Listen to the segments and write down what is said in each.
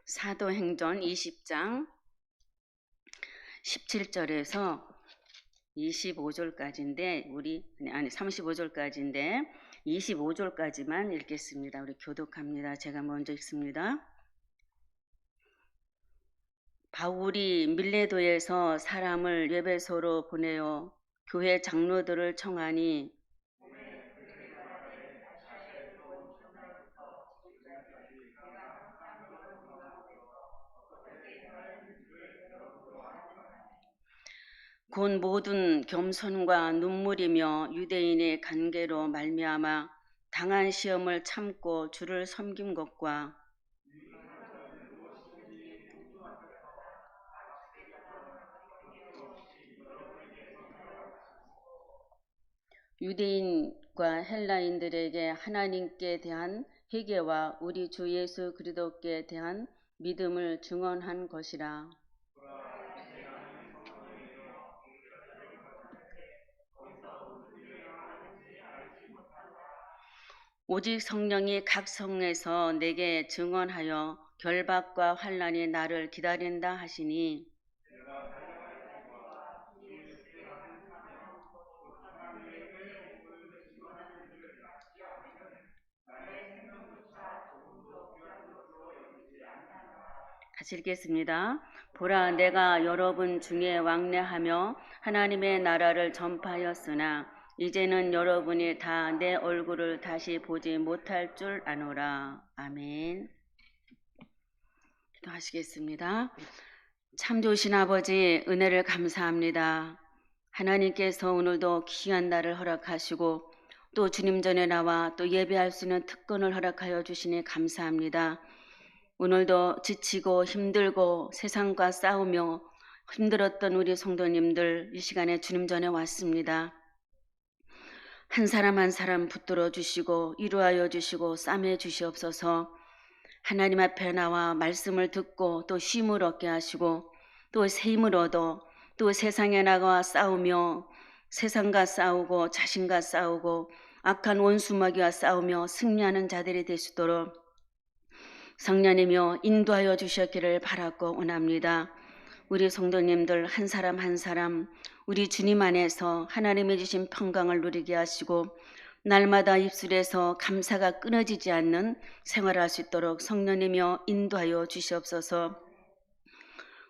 사도행전 20장 17절에서 25절까지인데 35절까지인데 25절까지만 읽겠습니다. 우리 교독합니다. 제가 먼저 읽습니다. 바울이 밀레도에서 사람을 에베소로 보내어 교회 장로들을 청하니 곧 모든 겸손과 눈물이며 유대인의 관계로 말미암아 당한 시험을 참고 주를 섬긴 것과 유대인과 헬라인들에게 하나님께 대한 회개와 우리 주 예수 그리스도께 대한 믿음을 증언한 것이라. 오직 성령이 각 성에서 내게 증언하여 결박과 환난이 나를 기다린다 하시니 같이 읽겠습니다. 보라, 내가 여러분 중에 왕래하며 하나님의 나라를 전파하였으나 이제는 여러분이 다 내 얼굴을 다시 보지 못할 줄 아노라. 아멘. 기도하시겠습니다. 참 좋으신 아버지, 은혜를 감사합니다. 하나님께서 오늘도 귀한 날을 허락하시고 또 주님 전에 나와 또 예배할 수 있는 특권을 허락하여 주시니 감사합니다. 오늘도 지치고 힘들고 세상과 싸우며 힘들었던 우리 성도님들 이 시간에 주님 전에 왔습니다. 한 사람 한 사람 붙들어 주시고 위로하여 주시고 싸매 주시옵소서. 하나님 앞에 나와 말씀을 듣고 또 쉼을 얻게 하시고 또 새 힘을 얻어 또 세상에 나가 싸우며 세상과 싸우고 자신과 싸우고 악한 원수마귀와 싸우며 승리하는 자들이 될 수 있도록 성령이며 인도하여 주셨기를 바라고 원합니다. 우리 성도님들 한 사람 한 사람 우리 주님 안에서 하나님의 주신 평강을 누리게 하시고 날마다 입술에서 감사가 끊어지지 않는 생활을 할 수 있도록 성령이며 인도하여 주시옵소서.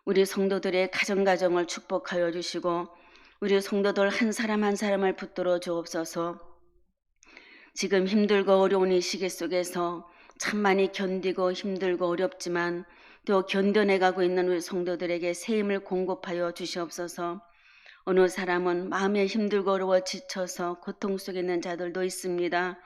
우리 성도들의 가정을 축복하여 주시고 우리 성도들 한 사람 한 사람을 붙들어 주옵소서. 지금 힘들고 어려운 이 시기 속에서 참 많이 견디고 힘들고 어렵지만 또 견뎌내가고 있는 우리 성도들에게 새 힘을 공급하여 주시옵소서. 어느 사람은 마음에 힘들고 어려워 지쳐서 고통 속에 있는 자들도 있습니다.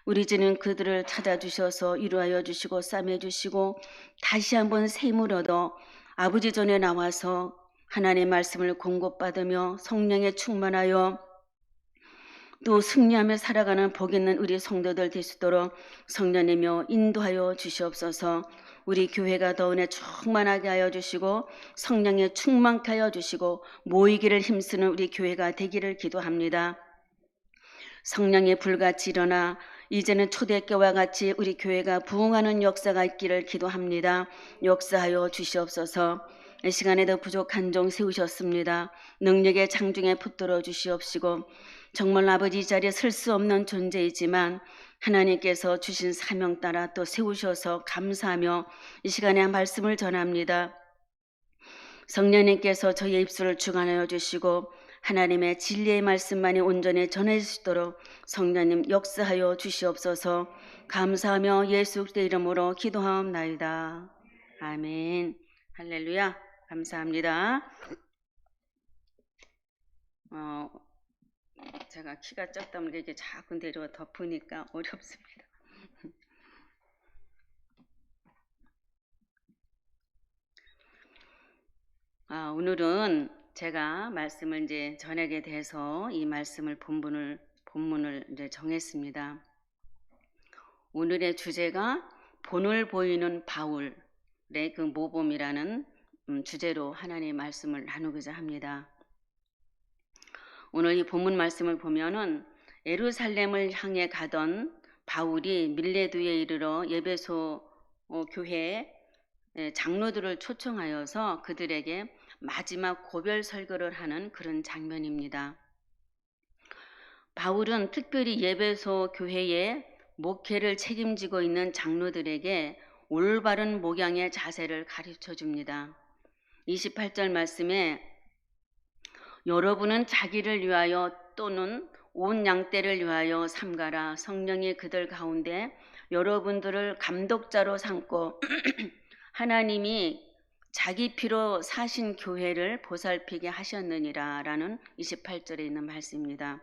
우리 주는 그들을 찾아주셔서 위로하여 주시고 싸매 주시고 다시 한번 새 힘을 얻어 아버지 전에 나와서 하나님의 말씀을 공급받으며 성령에 충만하여 또 승리하며 살아가는 복 있는 우리 성도들 될 수 있도록 성령이며 인도하여 주시옵소서. 우리 교회가 더 은혜 충만하게 하여 주시고 성령에 충만케 하여 주시고 모이기를 힘쓰는 우리 교회가 되기를 기도합니다. 성령의 불같이 일어나 이제는 초대교회와 같이 우리 교회가 부흥하는 역사가 있기를 기도합니다. 역사하여 주시옵소서. 이 시간에도 부족한 종 세우셨습니다. 능력의 장중에 붙들어 주시옵시고 정말 아버지 이 자리에 설 수 없는 존재이지만 하나님께서 주신 사명 따라 또 세우셔서 감사하며 이 시간에 말씀을 전합니다. 성령님께서 저희의 입술을 주관하여 주시고 하나님의 진리의 말씀만이 온전히 전해지도록 성령님 역사하여 주시옵소서. 감사하며 예수 그리스도의 이름으로 기도하옵나이다. 아멘. 할렐루야. 감사합니다. 제가 키가 작다 보니까 이게 자꾸 내려와 덮으니까 어렵습니다. 오늘은 제가 말씀을 이제 전하게 돼서 이 말씀을 본문을 이제 정했습니다. 오늘의 주제가 본을 보이는 바울의 그 모범이라는 주제로 하나님의 말씀을 나누고자 합니다. 오늘 이 본문 말씀을 보면은 예루살렘을 향해 가던 바울이 밀레도에 이르러 에베소 교회에 장로들을 초청하여서 그들에게 마지막 고별 설교를 하는 그런 장면입니다. 바울은 특별히 예배소 교회의 목회를 책임지고 있는 장로들에게 올바른 목양의 자세를 가르쳐 줍니다. 28절 말씀에 여러분은 자기를 위하여 또는 온 양떼를 위하여 삼가라. 성령이 그들 가운데 여러분들을 감독자로 삼고 하나님이 자기 피로 사신 교회를 보살피게 하셨느니라 라는 28절에 있는 말씀입니다.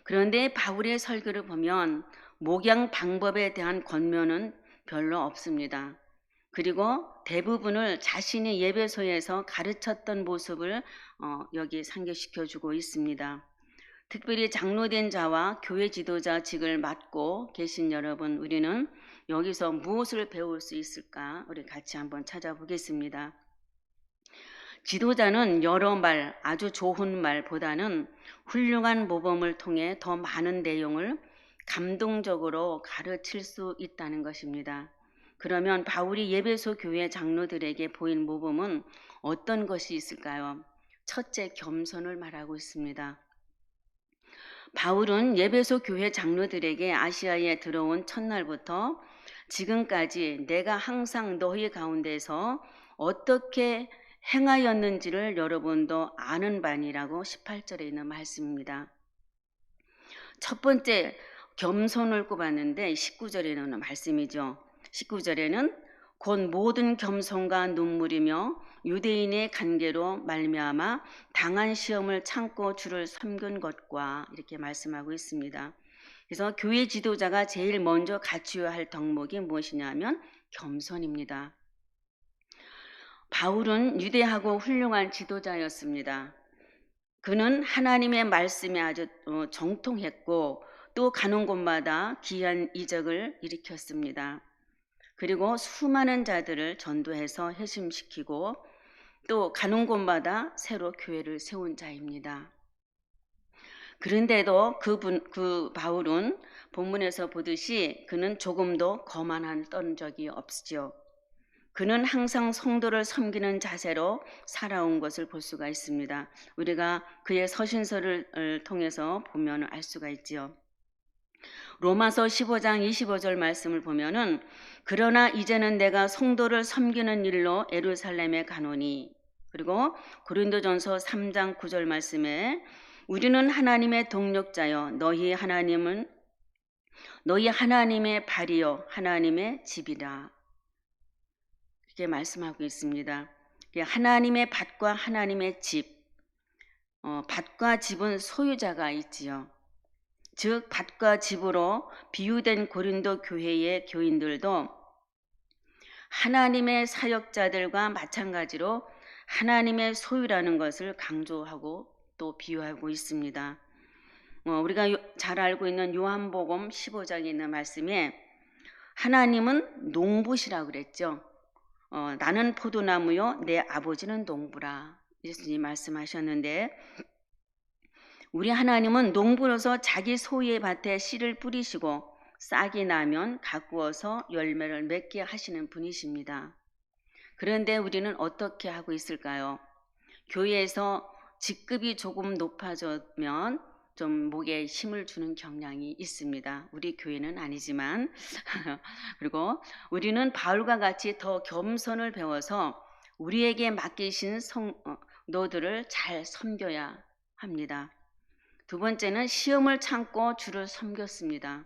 그런데 바울의 설교를 보면 목양 방법에 대한 권면은 별로 없습니다. 그리고 대부분을 자신이 예배소에서 가르쳤던 모습을 여기 상기시켜주고 있습니다. 특별히 장로된 자와 교회 지도자직을 맡고 계신 여러분, 우리는 여기서 무엇을 배울 수 있을까? 우리 같이 한번 찾아보겠습니다. 지도자는 여러 말, 아주 좋은 말보다는 훌륭한 모범을 통해 더 많은 내용을 감동적으로 가르칠 수 있다는 것입니다. 그러면 바울이 예배소 교회 장로들에게 보인 모범은 어떤 것이 있을까요? 첫째, 겸손을 말하고 있습니다. 바울은 예배소 교회 장로들에게 아시아에 들어온 첫날부터 지금까지 내가 항상 너희 가운데서 어떻게 행하였는지를 여러분도 아는 바니라고 18절에 있는 말씀입니다. 첫 번째, 겸손을 꼽았는데 19절에 있는 말씀이죠. 19절에는 곧 모든 겸손과 눈물이며 유대인의 관계로 말미암아 당한 시험을 참고 주를 섬긴 것과 이렇게 말씀하고 있습니다. 그래서 교회 지도자가 제일 먼저 갖추어야 할 덕목이 무엇이냐면 겸손입니다. 바울은 위대하고 훌륭한 지도자였습니다. 그는 하나님의 말씀에 아주 정통했고 또 가는 곳마다 귀한 이적을 일으켰습니다. 그리고 수많은 자들을 전도해서 회심시키고 또 가는 곳마다 새로 교회를 세운 자입니다. 그런데도 그 바울은 본문에서 보듯이 그는 조금도 거만한 떤 적이 없지요. 그는 항상 성도를 섬기는 자세로 살아온 것을 볼 수가 있습니다. 우리가 그의 서신서를 통해서 보면 알 수가 있지요. 로마서 15장 25절 말씀을 보면은 그러나 이제는 내가 성도를 섬기는 일로 예루살렘에 가노니, 그리고 고린도전서 3장 9절 말씀에 우리는 하나님의 동력자여 너희 하나님의 발이요 하나님의 집이라 이렇게 말씀하고 있습니다. 하나님의 밭과 하나님의 집, 밭과 집은 소유자가 있지요. 즉 밭과 집으로 비유된 고린도 교회의 교인들도 하나님의 사역자들과 마찬가지로 하나님의 소유라는 것을 강조하고 또 비유하고 있습니다. 우리가 잘 알고 있는 요한복음 15장에 있는 말씀에 하나님은 농부시라고 그랬죠. 나는 포도나무요 내 아버지는 농부라 예수님이 말씀하셨는데, 우리 하나님은 농부로서 자기 소유의 밭에 씨를 뿌리시고 싹이 나면 가꾸어서 열매를 맺게 하시는 분이십니다. 그런데 우리는 어떻게 하고 있을까요? 교회에서 직급이 조금 높아지면 좀 목에 힘을 주는 경향이 있습니다. 우리 교회는 아니지만 그리고 우리는 바울과 같이 더 겸손을 배워서 우리에게 맡기신 성도들을 잘 섬겨야 합니다. 두 번째는 시험을 참고 주를 섬겼습니다.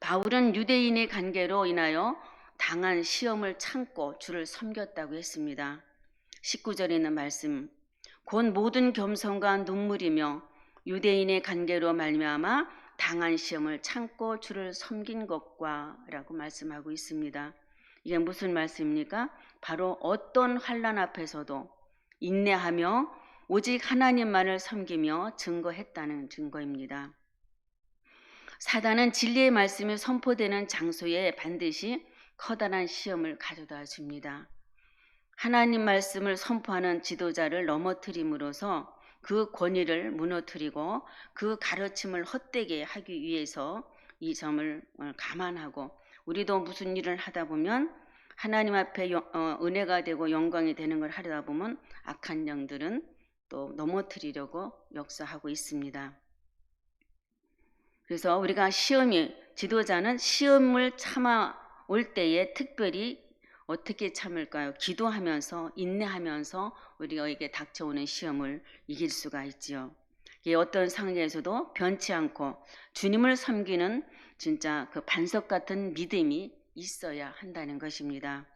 바울은 유대인의 관계로 인하여 당한 시험을 참고 주를 섬겼다고 했습니다. 19절에 있는 말씀, 곧 모든 겸손과 눈물이며 유대인의 관계로 말미암아 당한 시험을 참고 주를 섬긴 것과 라고 말씀하고 있습니다. 이게 무슨 말씀입니까? 바로 어떤 환난 앞에서도 인내하며 오직 하나님만을 섬기며 증거했다는 증거입니다. 사단은 진리의 말씀이 선포되는 장소에 반드시 커다란 시험을 가져다 줍니다. 하나님 말씀을 선포하는 지도자를 넘어뜨림으로써 그 권위를 무너뜨리고 그 가르침을 헛되게 하기 위해서 이 점을 감안하고 우리도 무슨 일을 하다 보면 하나님 앞에 은혜가 되고 영광이 되는 걸 하려다 보면 악한 영들은 또 넘어뜨리려고 역사하고 있습니다. 그래서 우리가 지도자는 시험을 참아 올 때에 특별히 어떻게 참을까요? 기도하면서 인내하면서 우리에게 닥쳐오는 시험을 이길 수가 있지요. 어떤 상황에서도 변치 않고 주님을 섬기는 진짜 그 반석 같은 믿음이 있어야 한다는 것입니다.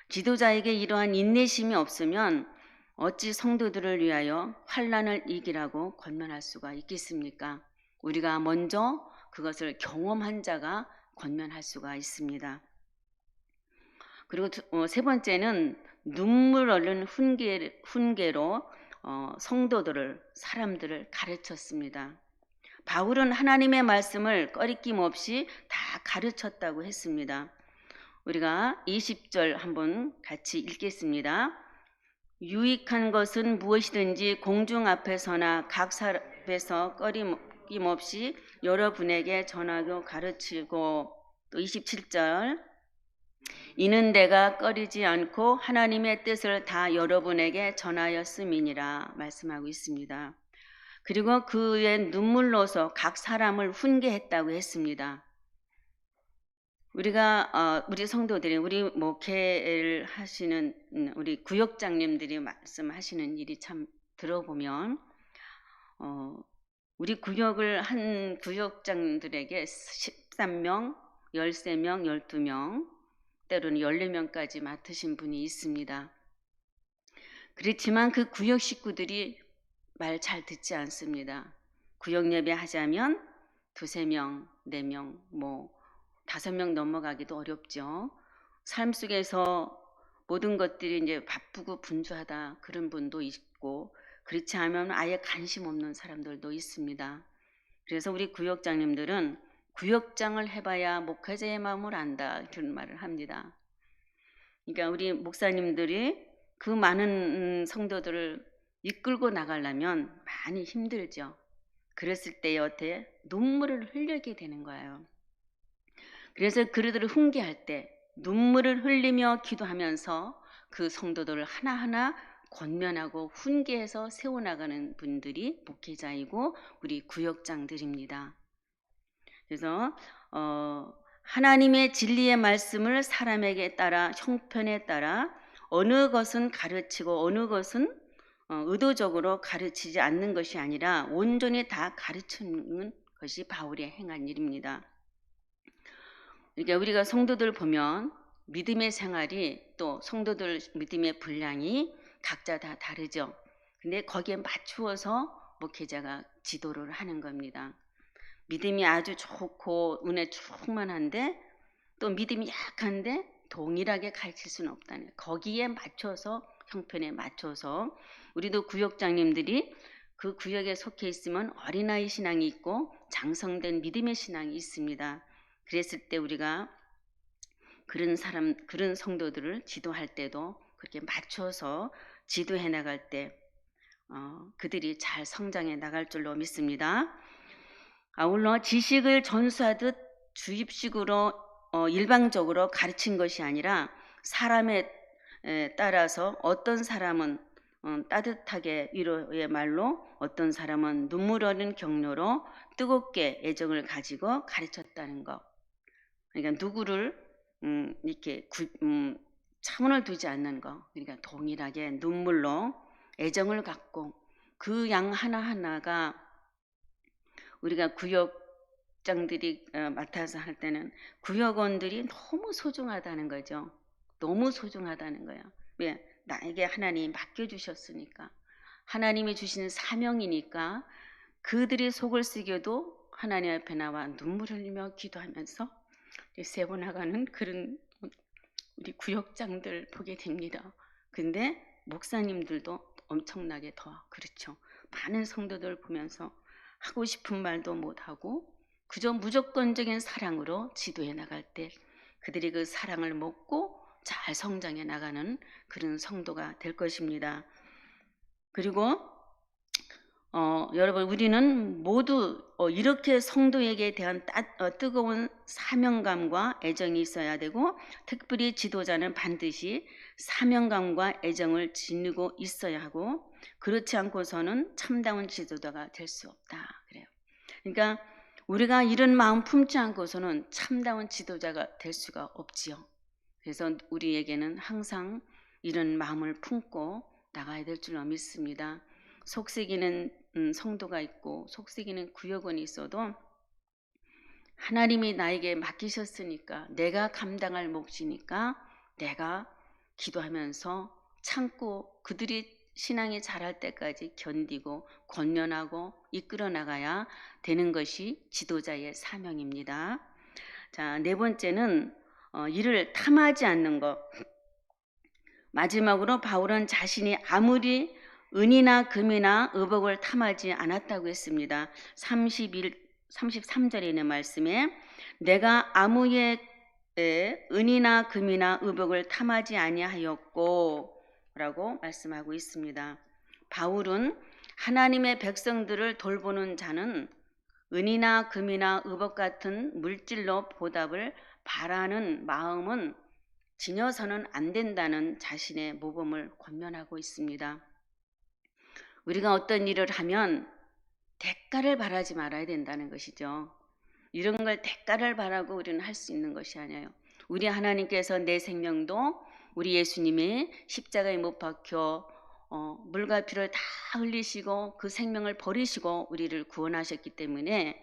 지도자에게 이러한 인내심이 없으면 어찌 성도들을 위하여 환난을 이기라고 권면할 수가 있겠습니까? 우리가 먼저 그것을 경험한 자가 권면할 수가 있습니다. 그리고 세 번째는 눈물 흘린 훈계로 사람들을 가르쳤습니다. 바울은 하나님의 말씀을 꺼리낌 없이 다 가르쳤다고 했습니다. 우리가 20절 한번 같이 읽겠습니다. 유익한 것은 무엇이든지 공중 앞에서나 각 사람에서 꺼리낌 없이 여러분에게 전하고 가르치고, 또 27절 이는 내가 꺼리지 않고 하나님의 뜻을 다 여러분에게 전하였음이니라 말씀하고 있습니다. 그리고 그의 눈물로서 각 사람을 훈계했다고 했습니다. 우리 성도들이, 우리 목회를 하시는 우리 구역장님들이 말씀하시는 일이 참 들어보면, 우리 구역을 한 구역장들에게 13명, 13명, 12명, 때로는 14명까지 맡으신 분이 있습니다. 그렇지만 그 구역 식구들이 말 잘 듣지 않습니다. 구역 예배 하자면 2-3명, 4명, 5명 넘어가기도 어렵죠. 삶 속에서 모든 것들이 이제 바쁘고 분주하다 그런 분도 있고, 그렇지 않으면 아예 관심 없는 사람들도 있습니다. 그래서 우리 구역장님들은 구역장을 해봐야 목회자의 마음을 안다, 이런 말을 합니다. 그러니까 우리 목사님들이 그 많은 성도들을 이끌고 나가려면 많이 힘들죠. 그랬을 때 여태 눈물을 흘리게 되는 거예요. 그래서 그들을 훈계할 때 눈물을 흘리며 기도하면서 그 성도들을 하나하나 권면하고 훈계해서 세워나가는 분들이 목회자이고 우리 구역장들입니다. 그래서 하나님의 진리의 말씀을 사람에게 따라, 형편에 따라 어느 것은 가르치고 어느 것은 의도적으로 가르치지 않는 것이 아니라 온전히 다 가르치는 것이 바울의 행한 일입니다. 그러니까 우리가 성도들 보면 믿음의 생활이, 또 성도들 믿음의 분량이 각자 다 다르죠. 근데 거기에 맞추어서 목회자가 지도를 하는 겁니다. 믿음이 아주 좋고 은혜 충만한데 또 믿음이 약한데 동일하게 가르칠 수는 없다는, 거기에 맞춰서, 형편에 맞춰서 우리도 구역장님들이 그 구역에 속해 있으면 어린아이 신앙이 있고 장성된 믿음의 신앙이 있습니다. 그랬을 때 우리가 그런 성도들을 지도할 때도 그렇게 맞춰서 지도해 나갈 때 그들이 잘 성장해 나갈 줄로 믿습니다. 아울러 지식을 전수하듯 주입식으로 일방적으로 가르친 것이 아니라 사람에 따라서 어떤 사람은 따뜻하게 위로의 말로, 어떤 사람은 눈물 어린 격려로 뜨겁게 애정을 가지고 가르쳤다는 것. 그러니까 누구를 이렇게 차문을 두지 않는 것. 그러니까 동일하게 눈물로 애정을 갖고 그 양 하나하나가 우리가 구역장들이 맡아서 할 때는 구역원들이 너무 소중하다는 거죠. 너무 소중하다는 거예요. 왜? 나에게 하나님이 맡겨주셨으니까, 하나님이 주신 사명이니까 그들이 속을 쓰겨도 하나님 앞에 나와 눈물을 흘리며 기도하면서 세워나가는 그런 우리 구역장들 보게 됩니다. 근데 목사님들도 엄청나게 더 그렇죠. 많은 성도들 보면서 하고 싶은 말도 못하고 그저 무조건적인 사랑으로 지도해 나갈 때 그들이 그 사랑을 먹고 잘 성장해 나가는 그런 성도가 될 것입니다. 그리고 여러분 우리는 모두 이렇게 성도에게 대한 뜨거운 사명감과 애정이 있어야 되고 특별히 지도자는 반드시 사명감과 애정을 지니고 있어야 하고 그렇지 않고서는 참다운 지도자가 될 수 없다. 그래요. 그러니까 우리가 이런 마음 품지 않고서는 참다운 지도자가 될 수가 없지요. 그래서 우리에게는 항상 이런 마음을 품고 나가야 될 줄로 믿습니다. 속삭이는 성도가 있고 속삭이는 구역원이 있어도 하나님이 나에게 맡기셨으니까 내가 감당할 몫이니까 내가 기도하면서 참고 그들이 신앙이 자랄 때까지 견디고 권면하고 이끌어 나가야 되는 것이 지도자의 사명입니다. 자, 네 번째는 이를 탐하지 않는 것. 마지막으로 바울은 자신이 아무리 은이나 금이나 의복을 탐하지 않았다고 했습니다. 33절에 있는 말씀에 내가 아무의 은이나 금이나 의복을 탐하지 아니하였고 라고 말씀하고 있습니다. 바울은 하나님의 백성들을 돌보는 자는 은이나 금이나 의복 같은 물질로 보답을 바라는 마음은 지녀서는 안 된다는 자신의 모범을 권면하고 있습니다. 우리가 어떤 일을 하면 대가를 바라지 말아야 된다는 것이죠. 이런 걸 대가를 바라고 우리는 할 수 있는 것이 아니에요. 우리 하나님께서 내 생명도 우리 예수님이 십자가에 못 박혀 물과 피를 다 흘리시고 그 생명을 버리시고 우리를 구원하셨기 때문에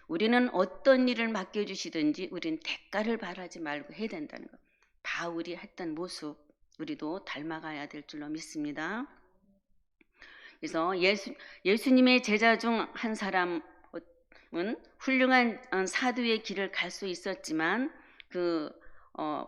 우리는 어떤 일을 맡겨주시든지 우리는 대가를 바라지 말고 해야 된다는 것. 바울이 했던 모습 우리도 닮아가야 될 줄로 믿습니다. 그래서 예수님의 제자 중 한 사람은 훌륭한 사도의 길을 갈 수 있었지만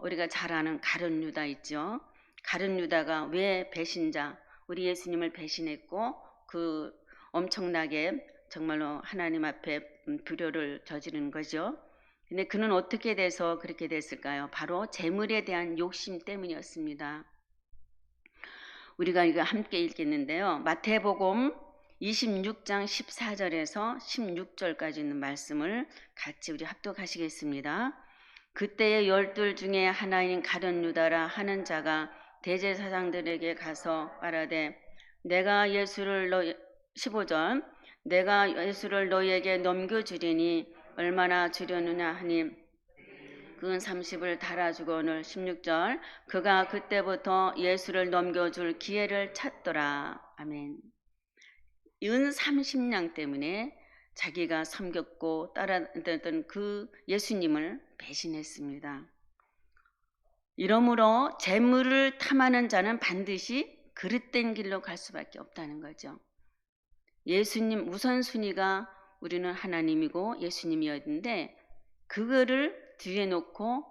우리가 잘 아는 가룟 유다 있죠. 가룟 유다가 왜 배신자 우리 예수님을 배신했고 그 엄청나게 정말로 하나님 앞에 불효를 저지른 거죠. 근데 그는 어떻게 돼서 그렇게 됐을까요? 바로 재물에 대한 욕심 때문이었습니다. 우리가 이거 함께 읽겠는데요. 마태복음 26장 14절에서 16절까지 있는 말씀을 같이 우리 합독하시겠습니다. 그때의 12 중에 하나인 가룟 유다라 하는 자가 대제사장들에게 가서 말하되 15절 내가 예수를 너희에게 넘겨주리니 얼마나 주려느냐 하니 그 30을 달아주거늘 16절 그가 그때부터 예수를 넘겨줄 기회를 찾더라. 아멘. 은 30냥 때문에 자기가 섬겼고 따랐던 그 예수님을 배신했습니다. 이러므로 재물을 탐하는 자는 반드시 그릇된 길로 갈 수밖에 없다는 거죠. 예수님 우선순위가 우리는 하나님이고 예수님이었는데 그거를 뒤에 놓고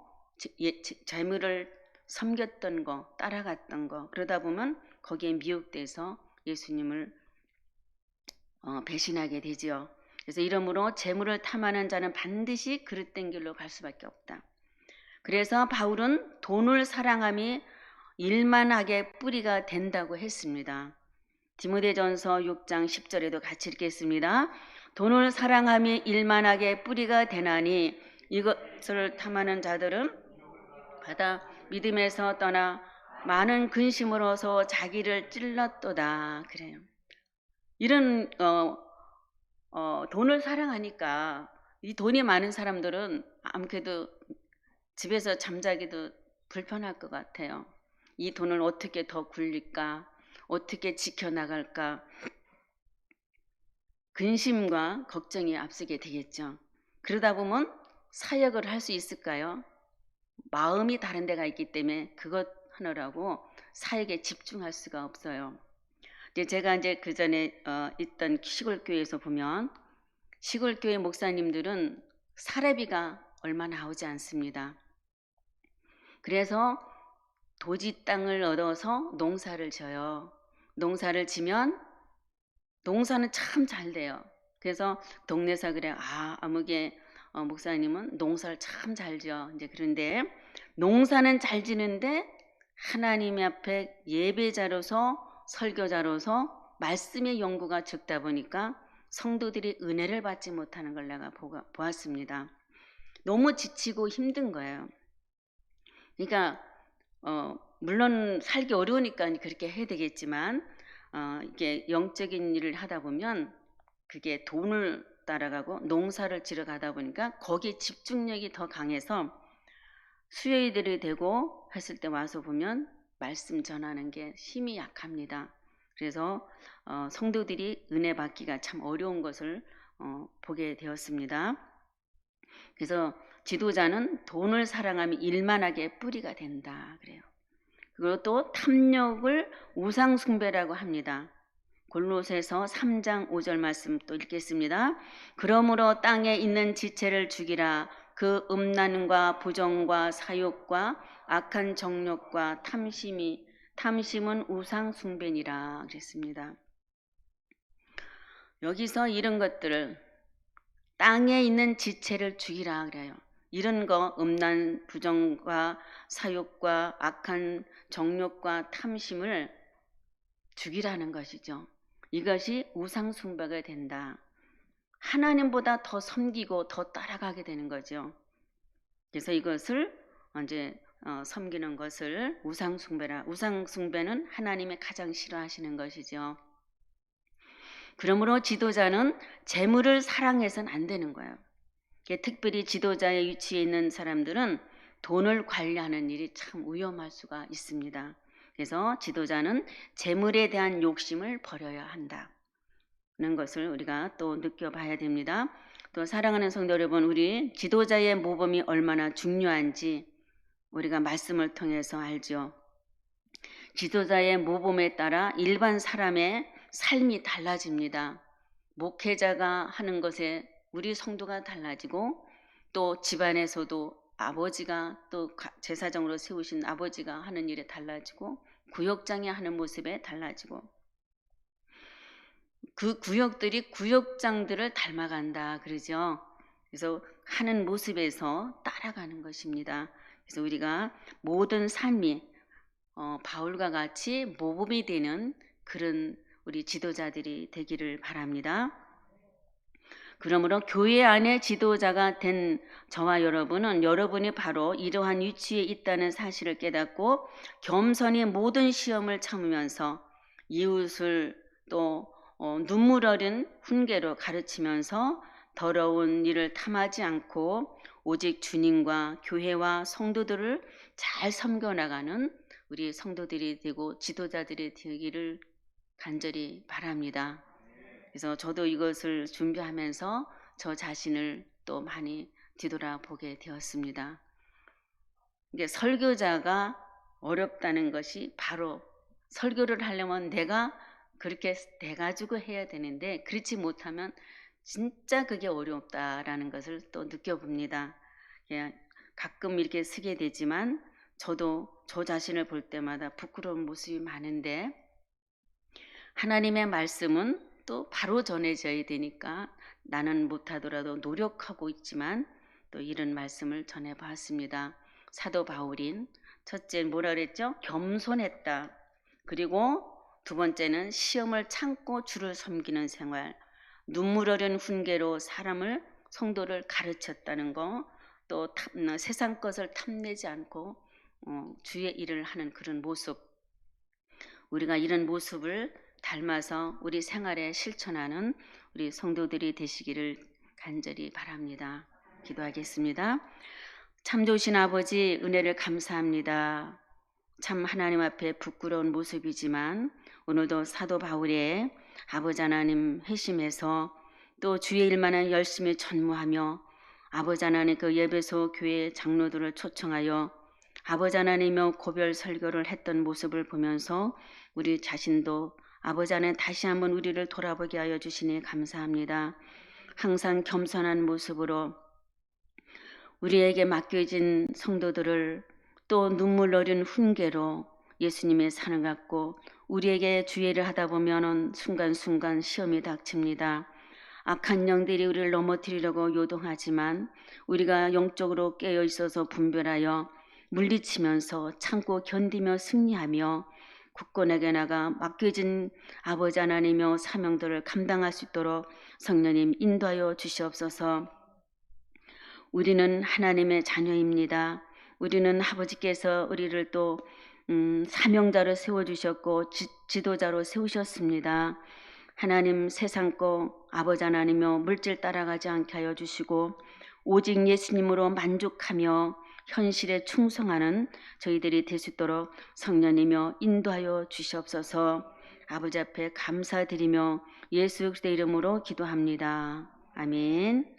재물을 섬겼던 거 따라갔던 거 그러다 보면 거기에 미혹돼서 예수님을 배신하게 되지요. 그래서 이러므로 재물을 탐하는 자는 반드시 그릇된 길로 갈 수밖에 없다. 그래서 바울은 돈을 사랑함이 일만하게 뿌리가 된다고 했습니다. 디모데전서 6장 10절에도 같이 읽겠습니다. 돈을 사랑함이 일만하게 뿌리가 되나니 이것을 탐하는 자들은 받아 믿음에서 떠나 많은 근심으로서 자기를 찔렀도다. 그래요. 이런 돈을 사랑하니까 이 돈이 많은 사람들은 아무래도 집에서 잠자기도 불편할 것 같아요. 이 돈을 어떻게 더 굴릴까? 어떻게 지켜나갈까? 근심과 걱정이 앞서게 되겠죠. 그러다 보면 사역을 할 수 있을까요? 마음이 다른 데가 있기 때문에 그것 하느라고 사역에 집중할 수가 없어요. 제가 그 전에 있던 시골교회에서 보면 시골교회 목사님들은 사례비가 얼마 나오지 않습니다. 그래서 도지 땅을 얻어서 농사를 져요. 농사를 지면 농사는 참 잘 돼요. 그래서 동네에서 그래요. 아무개 목사님은 농사를 참 잘 지어. 이제 그런데 농사는 잘 지는데 하나님 앞에 예배자로서 설교자로서 말씀의 연구가 적다 보니까 성도들이 은혜를 받지 못하는 걸 내가 보았습니다. 너무 지치고 힘든 거예요. 그러니까 물론 살기 어려우니까 그렇게 해야 되겠지만 이게 영적인 일을 하다 보면 그게 돈을 따라가고 농사를 지러 가다 보니까 거기에 집중력이 더 강해서 수요일이 되고 했을 때 와서 보면 말씀 전하는 게 힘이 약합니다. 그래서 성도들이 은혜 받기가 참 어려운 것을 보게 되었습니다. 그래서 지도자는 돈을 사랑하며 일만하게 뿌리가 된다 그래요. 그리고 또 탐욕을 우상숭배라고 합니다. 골로새서 3장 5절 말씀 또 읽겠습니다. 그러므로 땅에 있는 지체를 죽이라. 그 음란과 부정과 사욕과 악한 정욕과 탐심은 우상숭배니라 그랬습니다. 여기서 이런 것들을 땅에 있는 지체를 죽이라 그래요. 이런 거 음란 부정과 사욕과 악한 정욕과 탐심을 죽이라는 것이죠. 이것이 우상숭배가 된다. 하나님보다 더 섬기고 더 따라가게 되는 거죠. 그래서 이것을 이제 섬기는 것을 우상숭배라. 우상숭배는 하나님이 가장 싫어하시는 것이죠. 그러므로 지도자는 재물을 사랑해서는 안 되는 거예요. 특별히 지도자의 위치에 있는 사람들은 돈을 관리하는 일이 참 위험할 수가 있습니다. 그래서 지도자는 재물에 대한 욕심을 버려야 한다는 것을 우리가 또 느껴봐야 됩니다. 또 사랑하는 성도 여러분, 우리 지도자의 모범이 얼마나 중요한지 우리가 말씀을 통해서 알죠. 지도자의 모범에 따라 일반 사람의 삶이 달라집니다. 목회자가 하는 것에 우리 성도가 달라지고 또 집안에서도 아버지가 또 제사장으로 세우신 아버지가 하는 일에 달라지고 구역장이 하는 모습에 달라지고 그 구역들이 구역장들을 닮아간다 그러죠. 그래서 하는 모습에서 따라가는 것입니다. 그래서 우리가 모든 삶이 바울과 같이 모범이 되는 그런 우리 지도자들이 되기를 바랍니다. 그러므로 교회 안에 지도자가 된 저와 여러분은 여러분이 바로 이러한 위치에 있다는 사실을 깨닫고 겸손히 모든 시험을 참으면서 이웃을 또 눈물 어린 훈계로 가르치면서 더러운 일을 탐하지 않고 오직 주님과 교회와 성도들을 잘 섬겨나가는 우리 성도들이 되고 지도자들이 되기를 간절히 바랍니다. 그래서 저도 이것을 준비하면서 저 자신을 또 많이 뒤돌아보게 되었습니다. 이게 설교자가 어렵다는 것이 바로 설교를 하려면 내가 그렇게 돼가지고 해야 되는데 그렇지 못하면 진짜 그게 어렵다라는 것을 또 느껴봅니다. 가끔 이렇게 쓰게 되지만 저도 저 자신을 볼 때마다 부끄러운 모습이 많은데 하나님의 말씀은 또 바로 전해져야 되니까 나는 못하더라도 노력하고 있지만 또 이런 말씀을 전해봤습니다. 사도 바울인 첫째 뭐라 그랬죠? 겸손했다. 그리고 두 번째는 시험을 참고 주를 섬기는 생활, 눈물 어린 훈계로 성도를 가르쳤다는 거, 또 세상 것을 탐내지 않고 주의 일을 하는 그런 모습, 우리가 이런 모습을 닮아서 우리 생활에 실천하는 우리 성도들이 되시기를 간절히 바랍니다. 기도하겠습니다. 참 좋으신 아버지 은혜를 감사합니다. 참 하나님 앞에 부끄러운 모습이지만 오늘도 사도 바울의 아버지 하나님 회심해서 또 주의 일만을 열심히 전무하며 아버지 하나님 그 예배소 교회 장로들을 초청하여 아버지 하나님의 고별 설교를 했던 모습을 보면서 우리 자신도 아버지 하나님 다시 한번 우리를 돌아보게 하여 주시니 감사합니다. 항상 겸손한 모습으로 우리에게 맡겨진 성도들을 또 눈물 어린 훈계로 예수님의 산을 갖고 우리에게 주의를 하다 보면은 순간순간 시험이 닥칩니다. 악한 영들이 우리를 넘어뜨리려고 요동하지만 우리가 영적으로 깨어 있어서 분별하여 물리치면서 참고 견디며 승리하며 국권에게 나가 맡겨진 아버지 하나님의 사명들을 감당할 수 있도록 성령님 인도하여 주시옵소서. 우리는 하나님의 자녀입니다. 우리는 아버지께서 우리를 또 사명자로 세워주셨고 지도자로 세우셨습니다. 하나님 세상고 아버지 하나님여 물질 따라가지 않게 하여 주시고 오직 예수님으로 만족하며 현실에 충성하는 저희들이 될 수 있도록 성령님여 인도하여 주시옵소서. 아버지 앞에 감사드리며 예수 그리스도의 이름으로 기도합니다. 아멘.